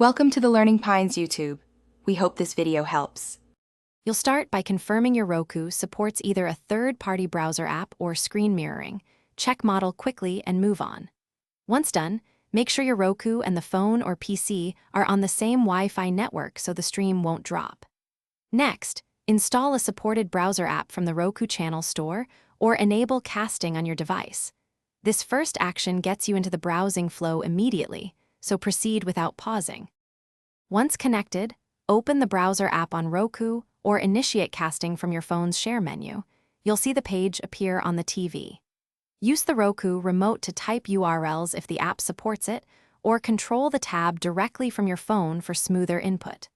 Welcome to the Learning Pines YouTube. We hope this video helps. You'll start by confirming your Roku supports either a third-party browser app or screen mirroring. Check model quickly and move on. Once done, make sure your Roku and the phone or PC are on the same Wi-Fi network so the stream won't drop. Next, install a supported browser app from the Roku Channel Store or enable casting on your device. This first action gets you into the browsing flow immediately, so proceed without pausing. Once connected, open the browser app on Roku or initiate casting from your phone's share menu. You'll see the page appear on the TV. Use the Roku remote to type URLs if the app supports it, or control the tab directly from your phone for smoother input.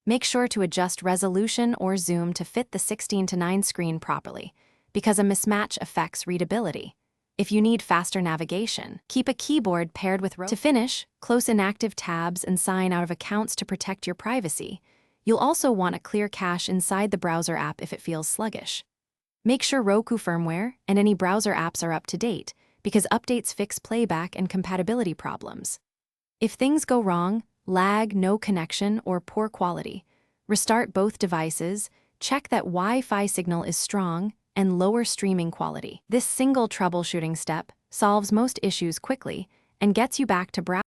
Make sure to adjust resolution or zoom to fit the 16:9 screen properly, because a mismatch affects readability. If you need faster navigation, keep a keyboard paired with Roku. To finish, close inactive tabs and sign out of accounts to protect your privacy. You'll also want a clear cache inside the browser app if it feels sluggish. Make sure Roku firmware and any browser apps are up to date, because updates fix playback and compatibility problems. If things go wrong, lag, no connection, or poor quality, restart both devices, check that Wi-Fi signal is strong, and lower streaming quality. This single troubleshooting step solves most issues quickly and gets you back to browsing.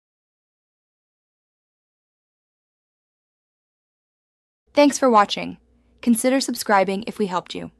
Thanks for watching. Consider subscribing if we helped you.